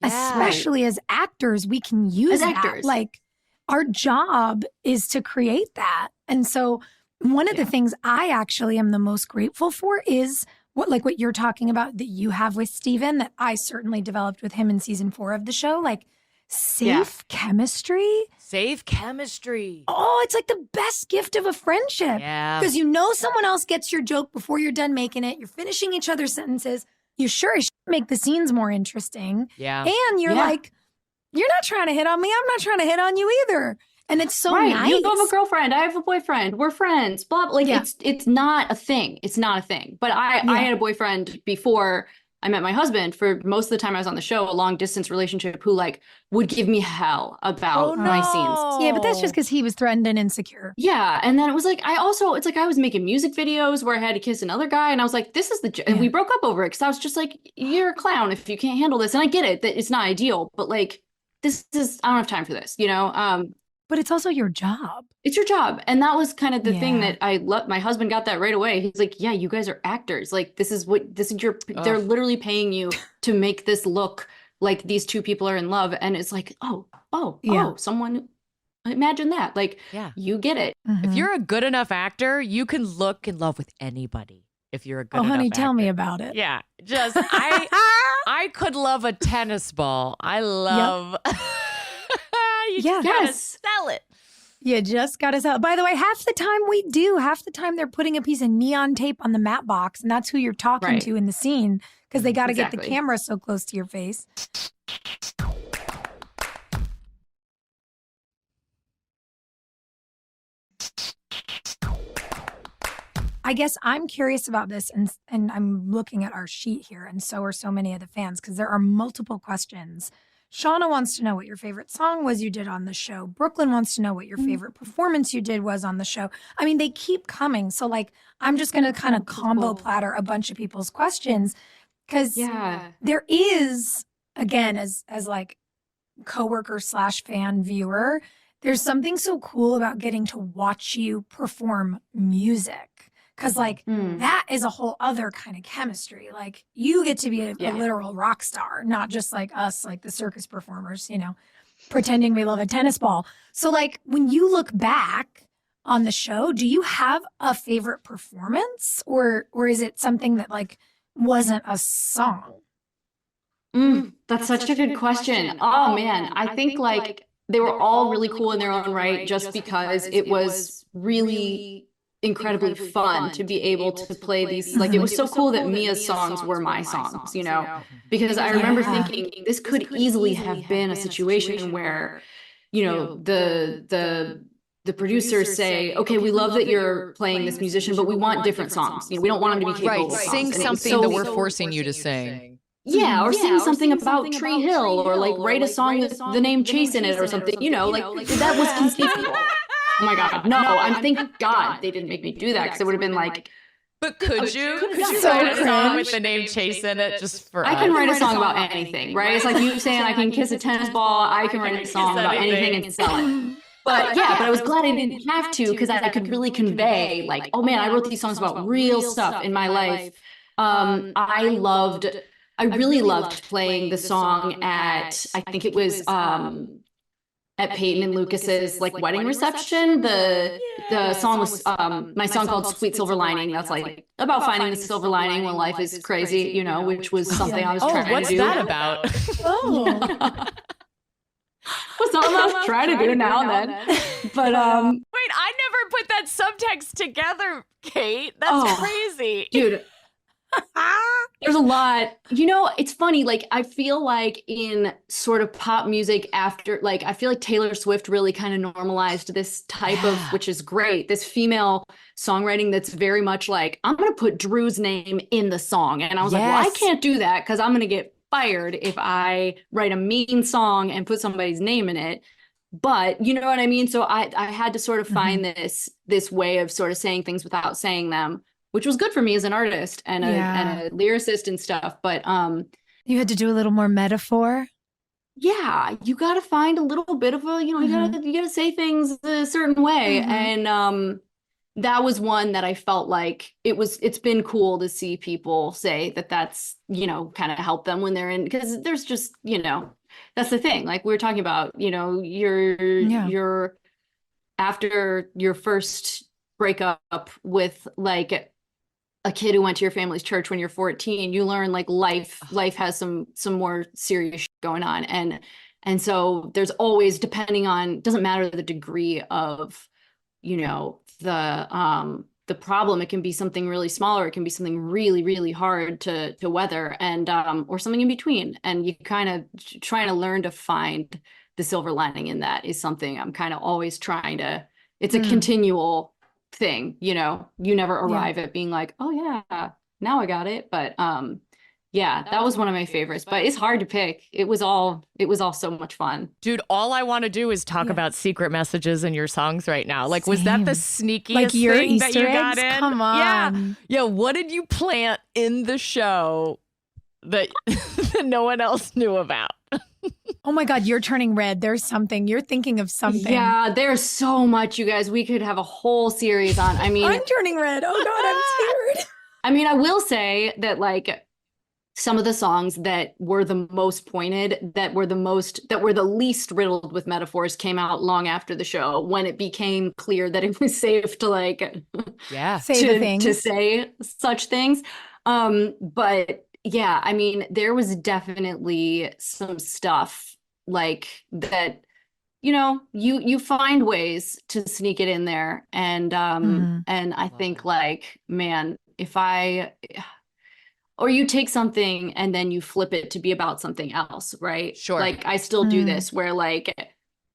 especially as actors, we can use that. Like, our job is to create that. And so one of the things I actually am the most grateful for is what you're talking about that you have with Steven, that I certainly developed with him in season 4 of the show, like safe chemistry. Safe chemistry. Oh, it's like the best gift of a friendship. Yeah. Because you know someone else gets your joke before you're done making it. You're finishing each other's sentences. You sure as shit make the scenes more interesting. Yeah. And you're like, you're not trying to hit on me. I'm not trying to hit on you either. And it's so nice. You have a girlfriend. I have a boyfriend. We're friends. Blah, blah. Like it's not a thing. It's not a thing. But I had a boyfriend before I met my husband. For most of the time I was on the show, a long distance relationship, who like would give me hell about my scenes. Yeah, but that's just because he was threatened and insecure. Yeah. And then it was like, it's like I was making music videos where I had to kiss another guy. And I was like, this is and we broke up over it because I was just like, you're a clown if you can't handle this. And I get it, that it's not ideal, but like, I don't have time for this, you know? But it's also your job. It's your job. And that was kind of the thing that I love. My husband got that right away. He's like, yeah, you guys are actors. Like, they're literally paying you to make this look like these two people are in love. And it's like, oh, someone, imagine that. Like, you get it. If you're a good enough actor, you can look in love with anybody. If you're a good enough honey, actor. tell me about it. Yeah. Just, I could love a tennis ball. I love... You just gotta sell it. You just gotta sell it. By the way, half the time we do. Half the time they're putting a piece of neon tape on the matte box, and that's who you're talking to in the scene because they got to get the camera so close to your face. I guess I'm curious about this, and I'm looking at our sheet here, and so are so many of the fans, because there are multiple questions. Shauna wants to know what your favorite song was you did on the show. Brooklyn wants to know what your favorite performance you did was on the show. I mean, they keep coming. So, like, I'm just going to kind of combo platter a bunch of people's questions because there is, again, as like coworker / fan viewer, there's something so cool about getting to watch you perform music. Because, like, that is a whole other kind of chemistry. Like, you get to be a literal rock star, not just like us, like the circus performers, you know, pretending we love a tennis ball. So, like, when you look back on the show, do you have a favorite performance? Or is it something that, like, wasn't a song? That's such a good question. Oh, man. I think, like, they were all really cool in their own right just because it was really incredibly fun to be able to play these. Like, it was so cool that Mia's songs were my songs, you know, because I remember thinking this could easily have been a situation where, you know, the producers say, okay, we love that you're playing this musician, but we want different songs. You know, we don't want him to be capable of songs. Sing something that we're forcing you to sing. Yeah, or sing something about Tree Hill, or like write a song with the name Chase in it or something, you know, like that was conceivable. Oh my God, no, thank God they didn't make me do that, because it would have been like, but could you write a song with the name Chase in it just for I can write a song about anything, right? It's like you saying I can kiss a tennis ball, I can write a song about anything and sell it. But but I was glad I didn't have to, because I could really convey, like, oh man, I wrote these songs about real stuff in my life. I really loved playing the song at, I think it was at Peyton and Lucas's like wedding reception. The song was my song called Sweet Silver Lining. That's like about finding the silver lining when life is crazy, you know, which was something I was trying to do. What's that about? Well, something I was trying to do now and then. But wait, I never put that subtext together, Kate. That's crazy. Dude. There's a lot, you know, it's funny, like I feel like in sort of pop music after, like I feel like Taylor Swift really kind of normalized this type of, which is great, this female songwriting that's very much like, I'm going to put Drew's name in the song. And I was like, well, I can't do that because I'm going to get fired if I write a mean song and put somebody's name in it. But you know what I mean? So I had to sort of find this way of sort of saying things without saying them, which was good for me as an artist and a lyricist and stuff. But you had to do a little more metaphor. Yeah, you got to find a little bit of a, you know, you got to say things a certain way. And that was one that I felt like it's been cool to see people say that that's, you know, kind of help them when they're in, because there's just, you know, that's the thing. Like we were talking about, you're after your first breakup with like a kid who went to your family's church when you're 14, you learn like life has some more serious shit going on. And so there's always, depending on, doesn't matter the degree of, the problem. It can be something really small, or it can be something really, really hard to weather, and or something in between. And you kind of trying to learn to find the silver lining in that is something I'm kind of always trying to, it's a continual thing, you never arrive at being like, oh yeah, now I got it. But that was one of my favorites, but it's hard to pick. It was all so much fun. Dude, all I want to do is talk about secret messages in your songs right now. Like, was that the sneakiest like your thing Easter that you got in? Come on. Yeah. What did you plant in the show that, that no one else knew about? Oh my God, you're turning red. There's something. You're thinking of something. Yeah, there's so much, you guys. We could have a whole series on. I mean, I'm turning red. Oh God, I'm scared. I mean, I will say that like some of the songs that were the most pointed, that were the least riddled with metaphors came out long after the show, when it became clear that it was safe to like to say such things. But yeah, I mean, there was definitely some stuff like that, you find ways to sneak it in there. And and I think like, man, or you take something and then you flip it to be about something else, right? Sure. Like I still do this where like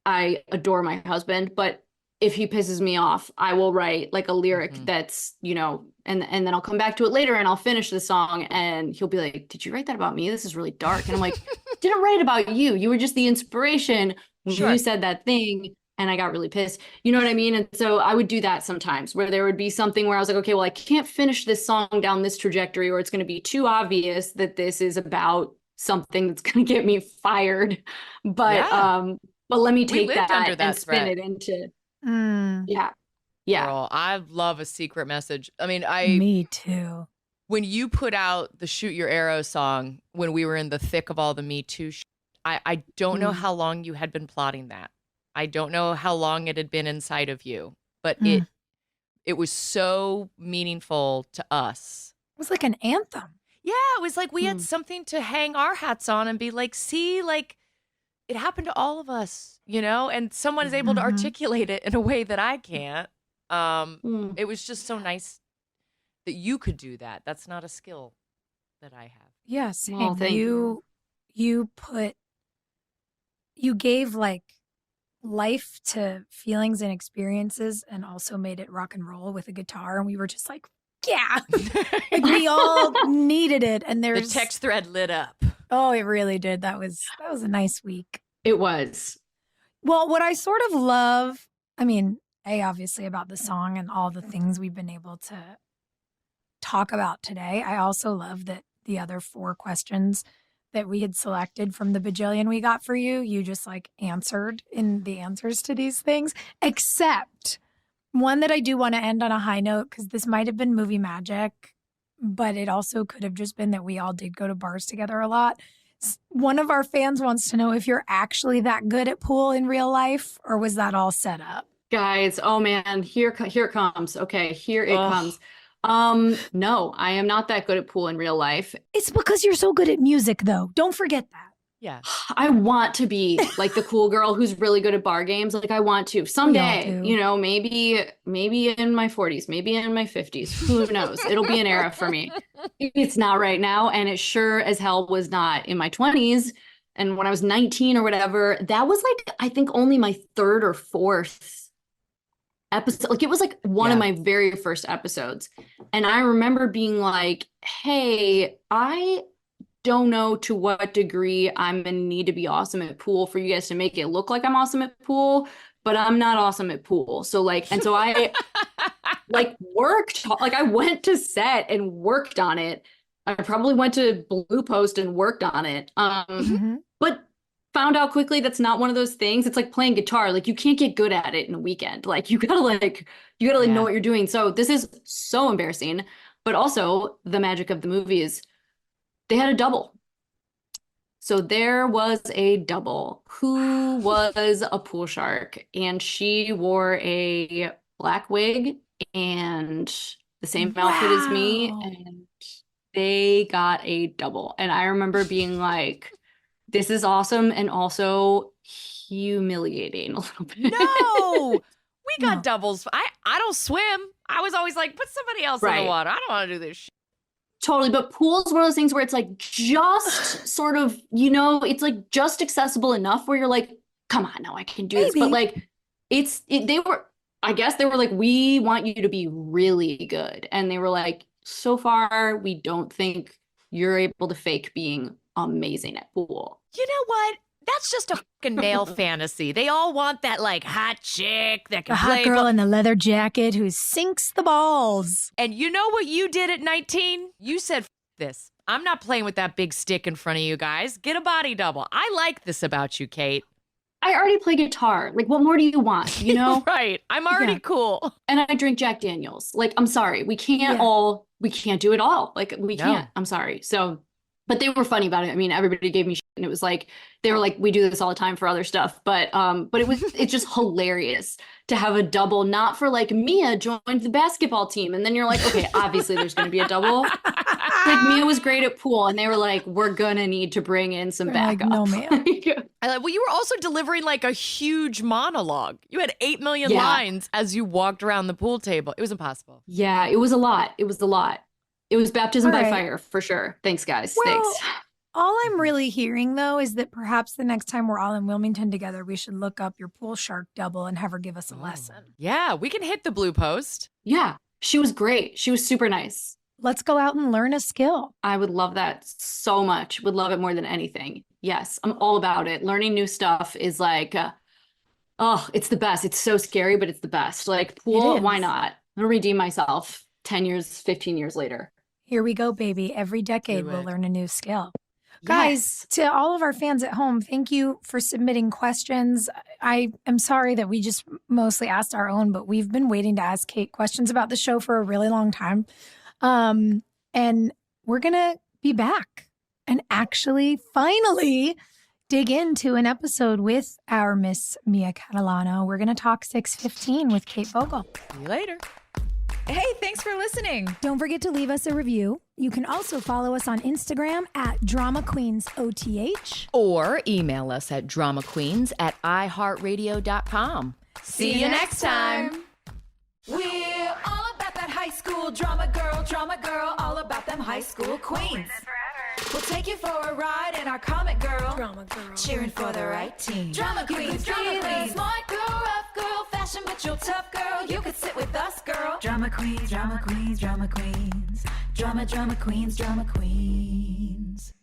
I adore my husband, but if he pisses me off, I will write like a lyric that's, and then I'll come back to it later and I'll finish the song and he'll be like, did you write that about me? This is really dark. And I'm like, didn't write about you. You were just the inspiration when you said that thing. And I got really pissed. You know what I mean? And so I would do that sometimes, where there would be something where I was like, okay, well, I can't finish this song down this trajectory, or it's going to be too obvious that this is about something that's going to get me fired. But let me take that and spin it into Girl, I love a secret message. I mean, me too. When you put out the Shoot Your Arrow song, when we were in the thick of all the Me Too, I don't know how long you had been plotting that. I don't know how long it had been inside of you, but it was so meaningful to us. It was like an anthem. Yeah, it was like we had something to hang our hats on and be like, see, like it happened to all of us, and someone is able to articulate it in a way that I can't. It was just so nice that you could do that. That's not a skill that I have. Yes. Well, thank you. You gave like life to feelings and experiences, and also made it rock and roll with a guitar, and we were just like, yeah, like we all needed it. And there's the text thread lit up. Oh, it really did. That was a nice week. It was. Well, what I sort of love, I mean, obviously about the song and all the things we've been able to talk about today, I also love that the other 4 questions that we had selected from the bajillion we got for you, you just like answered in the answers to these things, except one that I do want to end on a high note, because this might have been movie magic, but it also could have just been that we all did go to bars together a lot. One of our fans wants to know if you're actually that good at pool in real life, or was that all set up? Guys, oh man, here it comes. Okay, here it comes. No, I am not that good at pool in real life. It's because you're so good at music, though. Don't forget that. Yeah. I want to be like the cool girl who's really good at bar games. Like I want to someday, maybe in my 40s, maybe in my 50s, who knows? It'll be an era for me. It's not right now. And it sure as hell was not in my 20s. And when I was 19 or whatever, that was like, I think only my 3rd or 4th episode. Like it was like one of my very first episodes. And I remember being like, hey, I don't know to what degree I'm gonna need to be awesome at pool for you guys to make it look like I'm awesome at pool, but I'm not awesome at pool. So like, and so I like worked, like I went to set and worked on it. I probably went to Blue Post and worked on it. But found out quickly that's not one of those things. It's like playing guitar. Like you can't get good at it in a weekend. Like you gotta know what you're doing. So this is so embarrassing. But also the magic of the movie is they had a double. So there was a double who was a pool shark, and she wore a black wig and the same outfit as me, and they got a double. And I remember being like, this is awesome and also humiliating a little bit. No, we got doubles. I don't swim. I was always like, put somebody else in the water. I don't want to do this shit. Totally. But pool's one of those things where it's like just sort of, you know, it's like just accessible enough where you're like, come on, now I can do this. But like, I guess they were like, we want you to be really good. And they were like, so far, we don't think you're able to fake being amazing at pool. You know what? That's just a fucking male fantasy. They all want that like hot chick that can the play. hot girl in the leather jacket who sinks the balls. And you know what you did at 19? You said, this. I'm not playing with that big stick in front of you guys. Get a body double. I like this about you, Kate. I already play guitar. Like, what more do you want? You know? Right. I'm already cool. And I drink Jack Daniels. Like, I'm sorry. We can't do it all. Like, we can't. I'm sorry. So, but they were funny about it. I mean, everybody gave me shit, and it was like, they were like, we do this all the time for other stuff. But it's just hilarious to have a double, not for like Mia joined the basketball team. And then you're like, okay, obviously there's going to be a double. Like Mia was great at pool, and they were like, we're going to need to bring in some backup. Like, no, ma'am. Well, you were also delivering like a huge monologue. You had 8 million lines as you walked around the pool table. It was impossible. Yeah, it was a lot. It was baptism by fire for sure. Thanks, guys. Well, Thanks. All I'm really hearing, though, is that perhaps the next time we're all in Wilmington together, we should look up your pool shark double and have her give us a lesson. Yeah, we can hit the Blue Post. Yeah, she was great. She was super nice. Let's go out and learn a skill. I would love that so much. Would love it more than anything. Yes, I'm all about it. Learning new stuff is like, it's the best. It's so scary, but it's the best. Like pool, why not? I'm gonna redeem myself 10 years, 15 years later. Here we go, baby. Every decade we'll learn a new skill. Yes. Guys, to all of our fans at home, thank you for submitting questions. I am sorry that we just mostly asked our own, but we've been waiting to ask Kate questions about the show for a really long time. And we're going to be back and actually finally dig into an episode with our Miss Mia Catalano. We're going to talk 615 with Kate Voegele. See you later. Hey, thanks for listening. Don't forget to leave us a review. You can also follow us on Instagram at DramaQueensOTH. Or email us at dramaqueens@iHeartRadio.com. See you next time. We're all about that high school drama girl, all about them high school queens. We'll take you for a ride in our comic girl, cheering for the right team. Drama queens, smart girl, rough girl, fashion but you're tough girl. You could sit with us, girl. Drama queens, drama queens, drama queens, drama queens, drama queens.